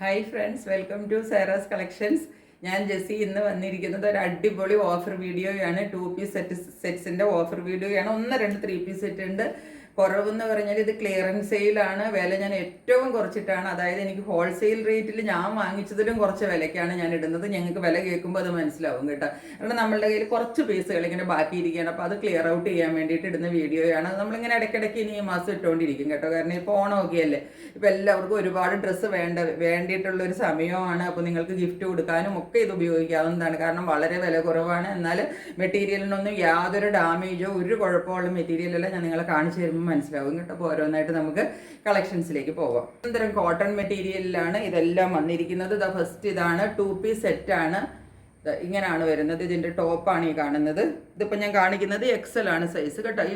Hi friends, welcome to സേറാസ് collections. ഞാൻ ജെസ്സി. ഇന്ന് വന്നിരിക്കുന്നത് ഒരു അടിപൊളി ഓഫർ വീഡിയോയാണ്. 2 പീസ് സെറ്റ്സിൻ്റെ ഓഫർ വീഡിയോയാണ്. 3 പീസ് സെറ്റ് ഉണ്ട്. കുറവെന്ന് പറഞ്ഞാൽ ഇത് ക്ലിയറൻസ് സെയിലാണ്. വില ഞാൻ ഏറ്റവും കുറച്ചിട്ടാണ്, അതായത് എനിക്ക് ഹോൾസെയിൽ റേറ്റിൽ ഞാൻ വാങ്ങിച്ചതിലും കുറച്ച് വിലയ്ക്കാണ് ഞാൻ ഇടുന്നത്. ഞങ്ങൾക്ക് വില കേൾക്കുമ്പോൾ അത് മനസ്സിലാവും കേട്ടോ. കാരണം നമ്മളുടെ കയ്യിൽ കുറച്ച് പീസുകൾ ഇങ്ങനെ ബാക്കിയിരിക്കുകയാണ്. അപ്പോൾ അത് ക്ലിയർ ഔട്ട് ചെയ്യാൻ വേണ്ടിയിട്ട് ഇടുന്ന വീഡിയോയാണ്. നമ്മളിങ്ങനെ ഇടയ്ക്കിടയ്ക്ക് ഇനി ഈ മാസം ഇട്ടുകൊണ്ടിരിക്കും കേട്ടോ. കാരണം ഇപ്പോൾ ഓണമൊക്കെ അല്ലേ, ഇപ്പോൾ എല്ലാവർക്കും ഒരുപാട് ഡ്രസ്സ് വേണ്ടിയിട്ടുള്ളൊരു സമയമാണ്. അപ്പോൾ നിങ്ങൾക്ക് ഗിഫ്റ്റ് കൊടുക്കാനും ഒക്കെ ഇത് ഉപയോഗിക്കാവുന്നതാണ്. കാരണം വളരെ വില കുറവാണ്. എന്നാൽ മെറ്റീരിയലിനൊന്നും യാതൊരു ഡാമേജോ ഒരു കുഴപ്പമുള്ള മെറ്റീരിയലല്ല ഞാൻ നിങ്ങളെ കാണിച്ചു തരുമ്പോൾ മനസ്സിലാവും കേട്ടോ. അപ്പോൾ ഓരോന്നായിട്ട് നമുക്ക് കളക്ഷൻസിലേക്ക് പോവാം. അനന്തരം കോട്ടൺ മെറ്റീരിയലിലാണ് ഇതെല്ലാം വന്നിരിക്കുന്നത്. ഫസ്റ്റ് ഇതാണ് 2 പീസ് സെറ്റാണ്. ഇങ്ങനെയാണ് വരുന്നത്. ഇതിൻ്റെ ടോപ്പാണ് ഈ കാണുന്നത്. ഇതിപ്പോൾ ഞാൻ കാണിക്കുന്നത് XL ആണ് സൈസ് കേട്ടോ. ഈ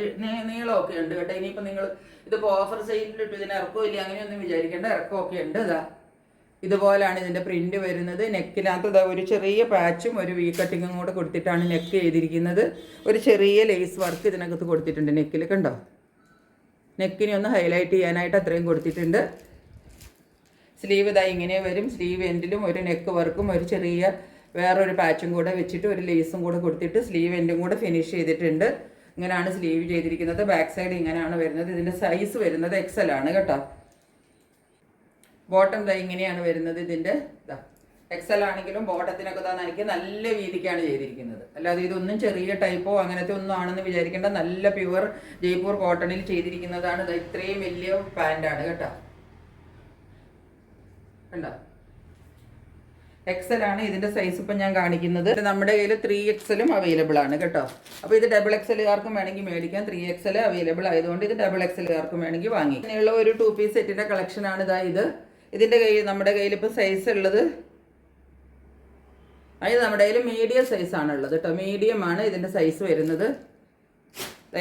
നീളമൊക്കെ ഉണ്ട് കേട്ടോ. ഇനിയിപ്പോൾ നിങ്ങൾ ഇതിപ്പോൾ ഓഫർ സെയിലിലിട്ട് ഇതിന് ഇറക്കമില്ല അങ്ങനെയൊന്നും വിചാരിക്കേണ്ട, ഇറക്കമൊക്കെ ഉണ്ട്. ഇതുപോലാണ് ഇതിൻ്റെ പ്രിന്റ് വരുന്നത്. നെക്കിനകത്ത് ഒരു ചെറിയ പാച്ചും ഒരു വി കട്ടിങ്ങും കൂടെ കൊടുത്തിട്ടാണ് നെക്ക് ചെയ്തിരിക്കുന്നത്. ഒരു ചെറിയ ലേസ് വർക്ക് ഇതിനകത്ത് കൊടുത്തിട്ടുണ്ട് നെക്കിൽ കണ്ടോ. നെക്കിനെ ഒന്ന് ഹൈലൈറ്റ് ചെയ്യാനായിട്ട് അത്രയും കൊടുത്തിട്ടുണ്ട്. സ്ലീവ് ഇങ്ങനെ വരും. സ്ലീവ് എൻഡിലും ഒരു നെക്ക് വർക്കും ഒരു ചെറിയ വേറൊരു പാച്ചും കൂടെ വെച്ചിട്ട് ഒരു ലേസും കൂടെ കൊടുത്തിട്ട് സ്ലീവ് എൻഡും കൂടെ ഫിനിഷ് ചെയ്തിട്ടുണ്ട്. ഇങ്ങനെയാണ് സ്ലീവ് ചെയ്തിരിക്കുന്നത്. ബാക്ക് സൈഡ് ഇങ്ങനെയാണ് വരുന്നത്. ഇതിൻ്റെ സൈസ് വരുന്നത് XL ആണ് കേട്ടോ. ബോട്ടം ഇങ്ങനെയാണ് വരുന്നത്. ഇതിൻ്റെ XL ആണെങ്കിലും ബോട്ടത്തിനൊക്കെ എനിക്ക് നല്ല വീതിക്കാണ് ചെയ്തിരിക്കുന്നത്. അല്ലാതെ ഇതൊന്നും ചെറിയ ടൈപ്പോ അങ്ങനത്തെ ഒന്നും ആണെന്ന് വിചാരിക്കേണ്ട. നല്ല പ്യുവർ ജയ്പൂർ കോട്ടണിൽ ചെയ്തിരിക്കുന്നതാണ്. ഇത്രയും വലിയ പാൻറ്റാണ് കേട്ടോ. കണ്ടോ, XL ആണ് ഇതിൻ്റെ സൈസ്. ഇപ്പം ഞാൻ കാണിക്കുന്നത് നമ്മുടെ കയ്യിൽ 3XL അവൈലബിൾ ആണ് കേട്ടോ. അപ്പോൾ ഇത് XXLകാർക്കും വേണമെങ്കിൽ മേടിക്കാം. 3XL അവൈലബിൾ ആയതുകൊണ്ട് ഇത് XXLകാർക്കും വേണമെങ്കിൽ വാങ്ങി. അങ്ങനെയുള്ള ഒരു 2 പീസ് സെറ്റിൻ്റെ കളക്ഷനാണ് ഇത്. ഇതിൻ്റെ നമ്മുടെ കയ്യിൽ ഇപ്പോൾ സൈസ് ഉള്ളത് അത് നമ്മുടെ കയ്യിൽ മീഡിയം സൈസാണ് ഉള്ളത് കേട്ടോ. മീഡിയം ആണ് ഇതിൻ്റെ സൈസ് വരുന്നത്.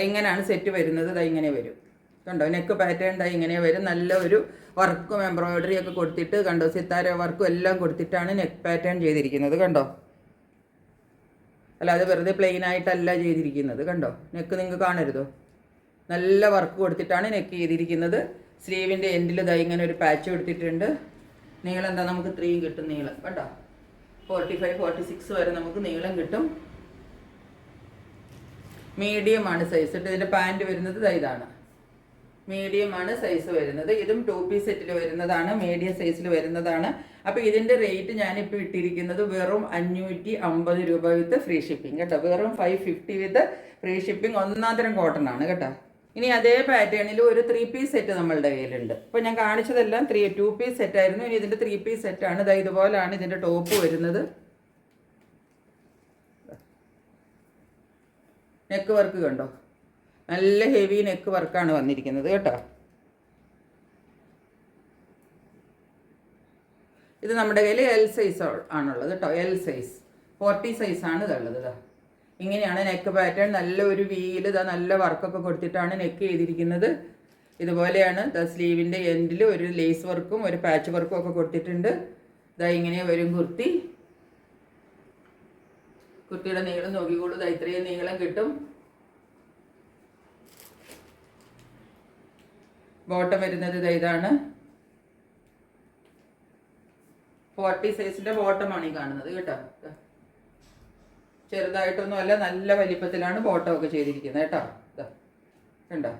ഇങ്ങനെയാണ് സെറ്റ് വരുന്നത്. ഇങ്ങനെ വരും കണ്ടോ. നെക്ക് പാറ്റേൺ ഇങ്ങനെ വരും. നല്ല ഒരു വർക്കും എംബ്രോയിഡറി ഒക്കെ കൊടുത്തിട്ട് കണ്ടോ, സിത്താര വർക്കും എല്ലാം കൊടുത്തിട്ടാണ് നെക്ക് പാറ്റേൺ ചെയ്തിരിക്കുന്നത് കണ്ടോ. അല്ലാതെ വെറുതെ പ്ലെയിൻ ആയിട്ടല്ല ചെയ്തിരിക്കുന്നത് കണ്ടോ. നെക്ക് നിങ്ങൾക്ക് കാണരുതോ, നല്ല വർക്ക് കൊടുത്തിട്ടാണ് നെക്ക് ചെയ്തിരിക്കുന്നത്. സ്ലീവിൻ്റെ എൻഡിൽ ഇങ്ങനെ ഒരു പാച്ച് കൊടുത്തിട്ടുണ്ട്. നീളം നമുക്ക് 3 കിട്ടും നീളം കണ്ടോ. 45-46 വരെ നമുക്ക് നീളം കിട്ടും. മീഡിയം ആണ് സൈസ്. ഇതിൻ്റെ പാൻറ് വരുന്നത് ഇതാണ്. മീഡിയം ആണ് സൈസ് വരുന്നത്. ഇതും 2 പീസ് സെറ്റിൽ വരുന്നതാണ്. മീഡിയം സൈസിൽ വരുന്നതാണ്. അപ്പോൾ ഇതിൻ്റെ റേറ്റ് ഞാനിപ്പോൾ ഇട്ടിരിക്കുന്നത് വെറും 550 രൂപ വിത്ത് ഫ്രീ ഷിപ്പിംഗ് കേട്ടോ. വെറും 550 വിത്ത് ഫ്രീ ഷിപ്പിംഗ്. ഒന്നാന്തരം കോട്ടൺ ആണ് കേട്ടോ. ഇനി അതേ പാറ്റേണിൽ ഒരു 3 പീസ് സെറ്റ് നമ്മളുടെ കയ്യിലുണ്ട്. ഇപ്പോൾ ഞാൻ കാണിച്ചതെല്ലാം 2 പീസ് സെറ്റായിരുന്നു. ഇനി ഇതിൻ്റെ 3 പീസ് സെറ്റാണ്. ഇതുപോലാണ് ഇതിൻ്റെ ടോപ്പ് വരുന്നത്. നെക്ക് വർക്ക് കണ്ടോ, നല്ല ഹെവി നെക്ക് വർക്കാണ് വന്നിരിക്കുന്നത് കേട്ടോ. ഇത് നമ്മുടെ കയ്യിൽ L സൈസ് ആണുള്ളത് കേട്ടോ. L സൈസ് 40 സൈസാണ് ഇതുള്ളത്. ഇങ്ങനെയാണ് നെക്ക് പാറ്റേൺ. നല്ല ഒരു വീല് നല്ല വർക്കൊക്കെ കൊടുത്തിട്ടാണ് നെക്ക് ചെയ്തിരിക്കുന്നത്. ഇതുപോലെയാണ് സ്ലീവിൻ്റെ എൻഡിൽ ഒരു ലേസ് വർക്കും ഒരു പാച്ച് വർക്കും ഒക്കെ കൊടുത്തിട്ടുണ്ട്. ഇങ്ങനെ വരും കുർത്തി. കുർത്തിയുടെ നീളം നോക്കിക്കോളൂ. ഇത്രയും നീളം കിട്ടും. ബോട്ടം വരുന്നത് ഇതാണ്. 40 സൈസിൻ്റെ ബോട്ടമാണ് ഈ കാണുന്നത് കേട്ടോ. ചെറുതായിട്ടൊന്നും അല്ല, നല്ല വലിപ്പത്തിലാണ് ബോട്ടം ഒക്കെ ചെയ്തിരിക്കുന്നത് കേട്ടോ. കണ്ടോ,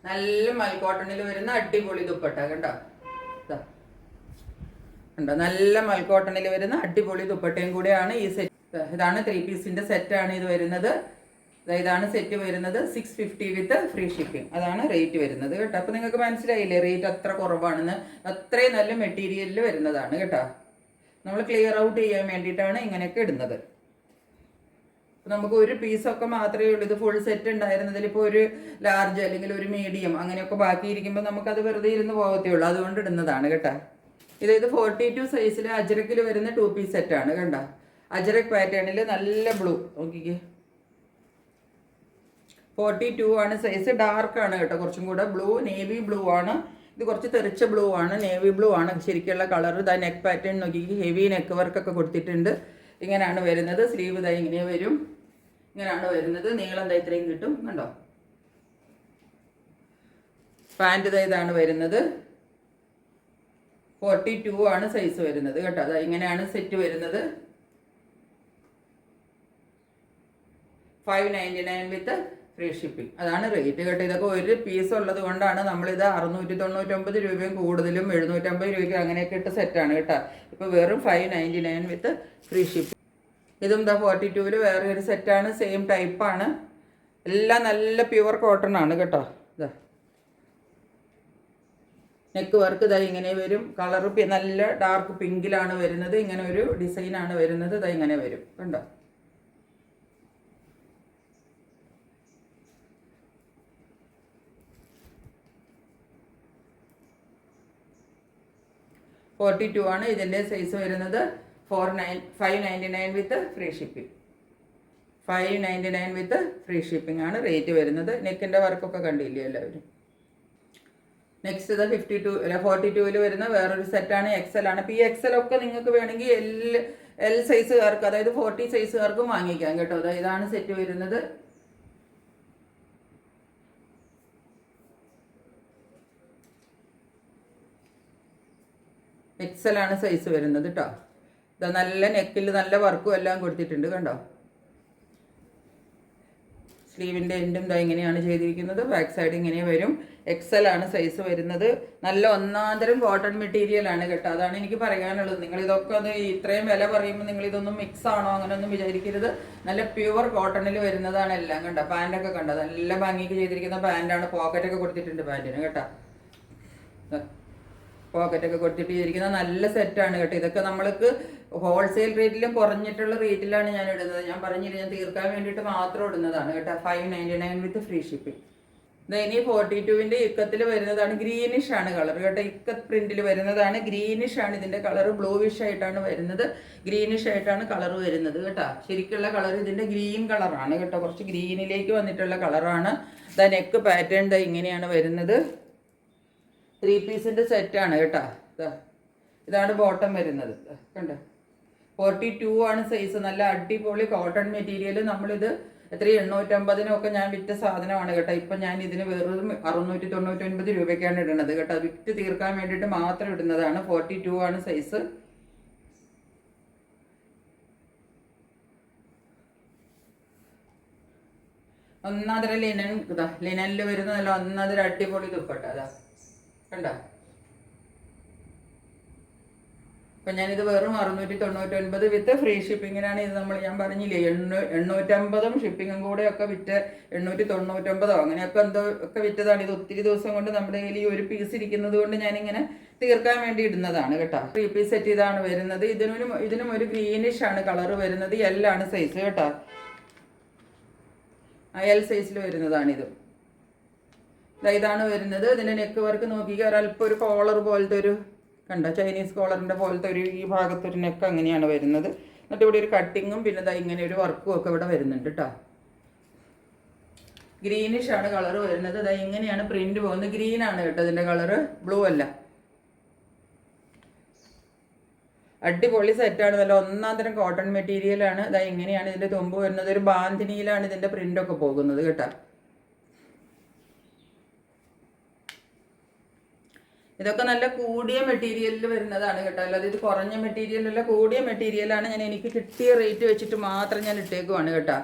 നല്ല മൽക്കോട്ടണിൽ വരുന്ന അടിപൊളി ദുപ്പട്ട കണ്ടോ. കണ്ടോ, നല്ല മൽക്കോട്ടണിൽ വരുന്ന അടിപൊളി ദുപ്പട്ടയും കൂടെയാണ് ഈ സെറ്റ്. ഇതാണ് 3 പീസിൻ്റെ സെറ്റാണ് ഇത് വരുന്നത്. ഇതാണ് സെറ്റ് വരുന്നത്. 650 വിത്ത് ഫ്രീ ഷിപ്പിംഗ്. അതാണ് റേറ്റ് വരുന്നത് കേട്ടോ. അപ്പോൾ നിങ്ങൾക്ക് മനസ്സിലായില്ലേ റേറ്റ് അത്ര കുറവാണെന്ന്. അത്രയും നല്ല മെറ്റീരിയലിൽ വരുന്നതാണ് കേട്ടോ. നമ്മൾ ക്ലിയർ ഔട്ട് ചെയ്യാൻ വേണ്ടിയിട്ടാണ് ഇങ്ങനെയൊക്കെ ഇടുന്നത്. നമുക്ക് ഒരു പീസൊക്കെ മാത്രമേ ഉള്ളൂ. ഇത് ഫുൾ സെറ്റ് ഉണ്ടായിരുന്നതിൽ ഇപ്പോൾ ഒരു ലാർജ് അല്ലെങ്കിൽ ഒരു മീഡിയം അങ്ങനെയൊക്കെ ബാക്കിയിരിക്കുമ്പോൾ നമുക്കത് വെറുതെ ഇരുന്ന് പോകത്തേ ഉള്ളൂ. അതുകൊണ്ട് ഇടുന്നതാണ് കേട്ടോ. ഇത് 42 സൈസിൽ അജ്രക്കിൽ വരുന്ന 2 പീസ് സെറ്റാണ് കണ്ടോ. അജ്രക് പാറ്റേണിൽ നല്ല ബ്ലൂ നോക്കിക്കേ. 42 ആണ് സൈസ്. ഡാർക്കാണ് കേട്ടോ. കുറച്ചും കൂടെ ബ്ലൂ, നേവി ബ്ലൂ ആണ് ഇത് കുറച്ച് തെറിച്ച ബ്ലൂ ആണ്, നേവി ബ്ലൂ ആണ് ശരിക്കുള്ള കളർ. ഇതാ നെക്ക് പാറ്റേൺ നോക്കി, ഹെവി നെക്ക് വർക്കൊക്കെ കൊടുത്തിട്ടുണ്ട്. ഇങ്ങനെയാണ് വരുന്നത്. സ്ലീവ് ഇതാ ഇങ്ങനെ വരും, ഇങ്ങനെയാണ് വരുന്നത്. നീളം ഇതാ ഇത്രയും കിട്ടും, കണ്ടോ. പാൻറ് ഇതാണ് വരുന്നത്. 42 ആണ് സൈസ് വരുന്നത് കേട്ടോ. അതാ ഇങ്ങനെയാണ് സെറ്റ് വരുന്നത്. 599 വിത്ത് ഫ്രീ ഷിപ്പിംഗ്. അതാണ് റേറ്റ് കേട്ടോ. ഇതൊക്കെ ഒരു പീസ് ഉള്ളത് കൊണ്ടാണ് നമ്മളിത് 699 രൂപയും കൂടുതലും 750 രൂപയ്ക്ക് അങ്ങനെയൊക്കെ ഇട്ട് സെറ്റാണ് കേട്ടോ. ഇപ്പോൾ വെറും 599 വിത്ത് ഫ്രീ ഷിപ്പിംഗ്. ഇതും ഇതാ 42-ൽ വേറെ ഒരു സെറ്റാണ്, സെയിം ടൈപ്പാണ്. എല്ലാം നല്ല പ്യുവർ കോട്ടൺ ആണ് കേട്ടോ. ഇതാ നെക്ക് വർക്ക് ഇതാ ഇങ്ങനെ വരും. കളർ നല്ല ഡാർക്ക് പിങ്കിലാണ് വരുന്നത്. ഇങ്ങനെ ഒരു ഡിസൈനാണ് വരുന്നത്. ഇതാ ഇങ്ങനെ വരും, കണ്ടോ. $42 ആണ് ഇതിൻ്റെ സൈസ് വരുന്നത്. 599 വിത്ത് ഫ്രീ ഷിപ്പിംഗ്. 599 വിത്ത് ഫ്രീ ഷിപ്പിംഗ് ആണ് റേറ്റ് വരുന്നത്. നെക്കിൻ്റെ വർക്കൊക്കെ കണ്ടില്ലേ എല്ലാവരും. നെക്സ്റ്റ് ഇത് 42-ൽ വരുന്ന വേറൊരു സെറ്റാണ്. XL ആണ്. ഇപ്പോൾ ഈ XL ഒക്കെ നിങ്ങൾക്ക് വേണമെങ്കിൽ L സൈസുകാർക്ക്, അതായത് 40 സൈസുകാർക്കും വാങ്ങിക്കാം കേട്ടോ. ഇതാണ് സെറ്റ് വരുന്നത്. XL ആണ് സൈസ് വരുന്നത് കേട്ടോ. ഇതാ നല്ല നെക്കിൽ നല്ല വർക്കും എല്ലാം കൊടുത്തിട്ടുണ്ട്, കണ്ടോ. സ്ലീവിൻ്റെ എൻഡും ഇതാ ഇങ്ങനെയാണ് ചെയ്തിരിക്കുന്നത്. ബാക്ക് സൈഡ് ഇങ്ങനെ വരും. XL ആണ് സൈസ് വരുന്നത്. നല്ല ഒന്നാന്തരം കോട്ടൺ മെറ്റീരിയൽ ആണ് കേട്ടോ. അതാണ് എനിക്ക് പറയാനുള്ളത്. നിങ്ങൾ ഇതൊക്കെ ഒന്ന് ഇത്രയും വില പറയുമ്പോൾ നിങ്ങൾ ഇതൊന്നും മിക്സ് ആണോ അങ്ങനെയൊന്നും വിചാരിക്കരുത്. നല്ല പ്യുവർ കോട്ടണിൽ വരുന്നതാണ് എല്ലാം, കണ്ടോ. പാൻറ്റൊക്കെ കണ്ടോ, നല്ല ഭംഗിക്ക് ചെയ്തിരിക്കുന്ന പാൻറ്റാണ്. പോക്കറ്റൊക്കെ കൊടുത്തിട്ടുണ്ട് പാൻറ്റിന് കേട്ടോ. പോക്കറ്റൊക്കെ കൊടുത്തിട്ട് ചെയ്തിരിക്കുന്ന നല്ല സെറ്റാണ് കേട്ടോ. ഇതൊക്കെ നമ്മൾക്ക് ഹോൾസെയിൽ റേറ്റിലും കുറഞ്ഞിട്ടുള്ള റേറ്റിലാണ് ഞാൻ ഇടുന്നത്. ഞാൻ പറഞ്ഞില്ല, ഞാൻ തീർക്കാൻ വേണ്ടിയിട്ട് മാത്രം ഇടുന്നതാണ് കേട്ടോ. 599 വിത്ത് ഫ്രീ ഷിപ്പിംഗ്. ഇനി 42-ൻ്റെ ഇക്കത്തിൽ വരുന്നതാണ്. ഗ്രീനിഷ് ആണ് കളർ കേട്ടോ. ഇക്കത്ത് പ്രിന്റിൽ വരുന്നതാണ്. ഗ്രീനിഷ് ആണ് ഇതിൻ്റെ കളർ. ബ്ലൂവിഷ് ആയിട്ടാണ് വരുന്നത്. ഗ്രീനിഷ് ആയിട്ടാണ് കളർ വരുന്നത് കേട്ടോ. ശരിക്കുള്ള കളർ ഇതിൻ്റെ ഗ്രീൻ കളറാണ് കേട്ടോ. കുറച്ച് ഗ്രീനിലേക്ക് വന്നിട്ടുള്ള കളറാണ്. ദാ നെക്ക് പാറ്റേൺ ദാ ഇങ്ങനെയാണ് വരുന്നത്. 3 പീസിൻ്റെ സെറ്റാണ് കേട്ടോ. ഇതാണ് ബോട്ടം വരുന്നത്, കണ്ടോ. 42 ആണ് സൈസ്. നല്ല അടിപൊളി കോട്ടൺ മെറ്റീരിയൽ. നമ്മളിത് എത്ര 850-നൊക്കെ ഞാൻ വിറ്റ സാധനമാണ് കേട്ടോ. ഇപ്പം ഞാൻ ഇതിന് വെറും 699 രൂപയ്ക്കാണ് ഇടുന്നത് കേട്ടോ. വിറ്റ് തീർക്കാൻ വേണ്ടിയിട്ട് മാത്രം ഇടുന്നതാണ്. 42 ആണ് സൈസ്. ഒന്നാന്തര ലിനൻ, ഇതാ ലിനനിൽ വരുന്ന നല്ല ഒന്നാന്തര അടിപൊളി ദുപ്പട്ട അതാ, കണ്ടോ. അപ്പം ഞാനിത് വെറും 699 വിത്ത് ഫ്രീ ഷിപ്പിങ്ങിനാണ് ഇത് ഞാൻ പറഞ്ഞില്ലേ 850 ഷിപ്പിങ്ങും കൂടെ ഒക്കെ വിറ്റ് 899 അങ്ങനെയൊക്കെ എന്തോ ഒക്കെ വിറ്റതാണ്. ഇത് ഒത്തിരി ദിവസം കൊണ്ട് നമ്മുടെ കയ്യിൽ ഈ ഒരു പീസ് ഇരിക്കുന്നത് കൊണ്ട് ഞാനിങ്ങനെ തീർക്കാൻ വേണ്ടി ഇടുന്നതാണ് കേട്ടോ. 3 പീസ് സെറ്റ് ഇതാണ് വരുന്നത്. ഇതിനും ഒരു ഗ്രീനിഷ് ആണ് കളർ വരുന്നത്. L ആണ് സൈസ് കേട്ടോ. L സൈസിൽ വരുന്നതാണിത്. ഇതാണ് വരുന്നത്. ഇതിൻ്റെ നെക്ക് വർക്ക് നോക്കിക്കുക. ഒരല്പം ഒരു കോളർ പോലത്തെ ഒരു കണ്ടോ, ചൈനീസ് കോളറിൻ്റെ പോലത്തെ ഒരു ഈ ഭാഗത്തൊരു നെക്ക് അങ്ങനെയാണ് വരുന്നത്. എന്നിട്ട് ഇവിടെ ഒരു കട്ടിങ്ങും പിന്നെ ഇതാ ഇങ്ങനെ ഒരു വർക്കും ഒക്കെ ഇവിടെ വരുന്നുണ്ട് കേട്ടോ. ഗ്രീനിഷ് ആണ് കളർ വരുന്നത്. ഇതാ ഇങ്ങനെയാണ് പ്രിന്റ് പോകുന്നത്. ഗ്രീൻ ആണ് കേട്ടോ ഇതിൻ്റെ കളറ്, ബ്ലൂ അല്ല. അടിപൊളി സെറ്റാണ്. നല്ല ഒന്നാന്തരം കോട്ടൺ മെറ്റീരിയലാണ്. ഇതാ ഇങ്ങനെയാണ് ഇതിൻ്റെ തുമ്പ് വരുന്നത്. ഒരു ബാന്തിനിയിലാണ് ഇതിൻ്റെ പ്രിൻ്റൊക്കെ പോകുന്നത് കേട്ടോ. ഇതൊക്കെ നല്ല കൂടിയ മെറ്റീരിയലിൽ വരുന്നതാണ് കേട്ടോ. അല്ലാതെ ഇത് കുറഞ്ഞ മെറ്റീരിയലല്ല, കൂടിയ മെറ്റീരിയലാണ്. എനിക്ക് കിട്ടിയ റേറ്റ് വെച്ചിട്ട് മാത്രം ഞാൻ ഇട്ടേക്കുവാണ് കേട്ടോ.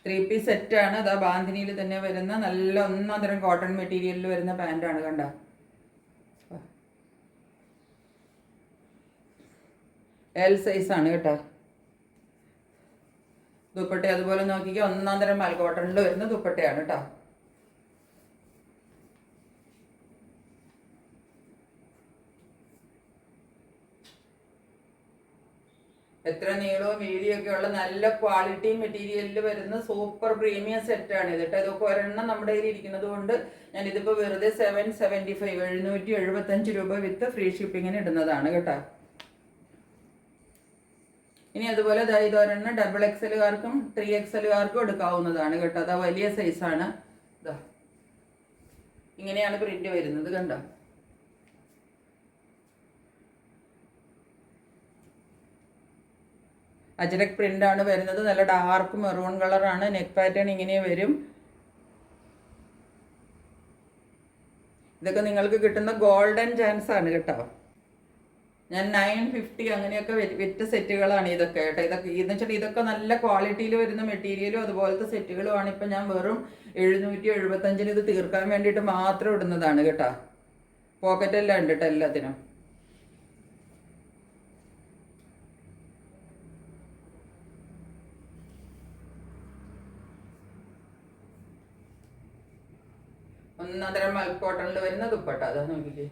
3 പീസ് സെറ്റാണ്. അതാ ബാന്തിനിയിൽ തന്നെ വരുന്ന നല്ല ഒന്നാന്തരം കോട്ടൺ മെറ്റീരിയലിൽ വരുന്ന പാൻറ്റാണ് കണ്ടോ. L സൈസാണ് കേട്ടോ. ദുപ്പട്ട അതുപോലെ നോക്കിക്കുക, ഒന്നാന്തരം മാൽ കോട്ടണിൽ വരുന്ന ദുപ്പട്ടയാണ് കേട്ടോ. എത്ര നീളവും വീതിയൊക്കെ ഉള്ള നല്ല ക്വാളിറ്റി മെറ്റീരിയലിൽ വരുന്ന സൂപ്പർ പ്രീമിയം സെറ്റാണ് ഇത് കേട്ടോ. ഇതൊക്കെ ഒരെണ്ണം നമ്മുടെ കയ്യിൽ ഇരിക്കുന്നത് കൊണ്ട് ഞാൻ ഇതിപ്പോൾ വെറുതെ 775 775 രൂപ വിത്ത് ഫ്രീ ഷിപ്പിങ്ങിന് ഇടുന്നതാണ് കേട്ടോ. ഇനി അതുപോലെ ഇതൊരെണ്ണം ഡബിൾ XL-കാർക്കും 3XL-കാർക്കും എടുക്കാവുന്നതാണ് കേട്ടോ. അതാ വലിയ സൈസാണ്. ഇതാ ഇങ്ങനെയാണ് പ്രിന്റ് വരുന്നത് കണ്ടോ. അജ്രക് പ്രിൻ്റാണ് വരുന്നത്. നല്ല ഡാർക്ക് മെറൂൺ കളറാണ്. നെക്ക് പാറ്റേൺ ഇങ്ങനെ വരും. ഇതൊക്കെ നിങ്ങൾക്ക് കിട്ടുന്ന ഗോൾഡൻ ചാൻസ് ആണ് കേട്ടോ. ഞാൻ 950 അങ്ങനെയൊക്കെ വിറ്റ സെറ്റുകളാണ് ഇതൊക്കെ കേട്ടോ. ഇതൊക്കെ എന്ന് വെച്ചാൽ ഇതൊക്കെ നല്ല ക്വാളിറ്റിയിൽ വരുന്ന മെറ്റീരിയലും അതുപോലത്തെ സെറ്റുകളുമാണ്. ഇപ്പം ഞാൻ വെറും 775 ഇത് തീർക്കാൻ വേണ്ടിയിട്ട് മാത്രം ഇടുന്നതാണ് കേട്ടോ. പോക്കറ്റെല്ലാം ഉണ്ട് കേട്ടോ എല്ലാത്തിനും. ഒന്നര മൽക്ക് കോട്ടണിൽ വരുന്ന ദുപ്പട്ട അതാ നോക്കിക്കേ.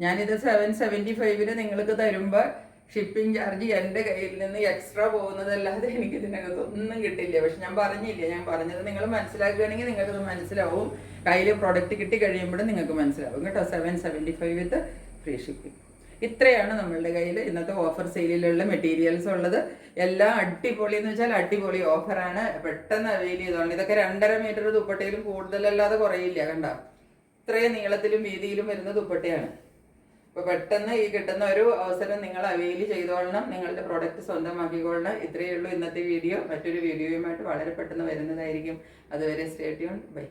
ഞാനിത് 775 നിങ്ങൾക്ക് തരുമ്പോൾ ഷിപ്പിംഗ് ചാർജ് എൻ്റെ കയ്യിൽ നിന്ന് എക്സ്ട്രാ പോകുന്നതല്ലാതെ എനിക്ക് ഇതിനകത്ത് ഒന്നും കിട്ടില്ല. പക്ഷെ ഞാൻ പറഞ്ഞില്ലേ, ഞാൻ പറഞ്ഞത് നിങ്ങൾ മനസ്സിലാക്കുകയാണെങ്കിൽ നിങ്ങൾക്കത് മനസ്സിലാവും. കയ്യിൽ പ്രൊഡക്റ്റ് കിട്ടി കഴിയുമ്പോഴും നിങ്ങൾക്ക് മനസ്സിലാവും കേട്ടോ. 775 വിത്ത് ഫ്രീ ഷിപ്പിംഗ്. ഇത്രയാണ് നമ്മളുടെ കയ്യിൽ ഇന്നത്തെ ഓഫർ സെയിലിലുള്ള മെറ്റീരിയൽസ് ഉള്ളത്. എല്ലാം അടിപൊളി എന്ന് വെച്ചാൽ അടിപൊളി ഓഫറാണ്. പെട്ടെന്ന് അവൈൽ ചെയ്തോളാം. ഇതൊക്കെ 2.5 മീറ്റർ ദുപ്പട്ടയിലും കൂടുതലല്ലാതെ കുറയില്ല കണ്ട. ഇത്രയും നീളത്തിലും വീതിയിലും വരുന്ന ദുപ്പട്ടയാണ്. അപ്പോൾ പെട്ടെന്ന് ഈ കിട്ടുന്ന ഒരു അവസരം നിങ്ങൾ അവൈൽ ചെയ്തോളണം. നിങ്ങളുടെ പ്രോഡക്റ്റ് സ്വന്തമാക്കിക്കൊള്ളണം. ഇത്രയേ ഉള്ളൂ ഇന്നത്തെ വീഡിയോ. മറ്റൊരു വീഡിയോയുമായിട്ട് വളരെ പെട്ടെന്ന് വരുന്നതായിരിക്കും. അതുവരെ സ്റ്റേ ട്യൂൺ. ബൈ.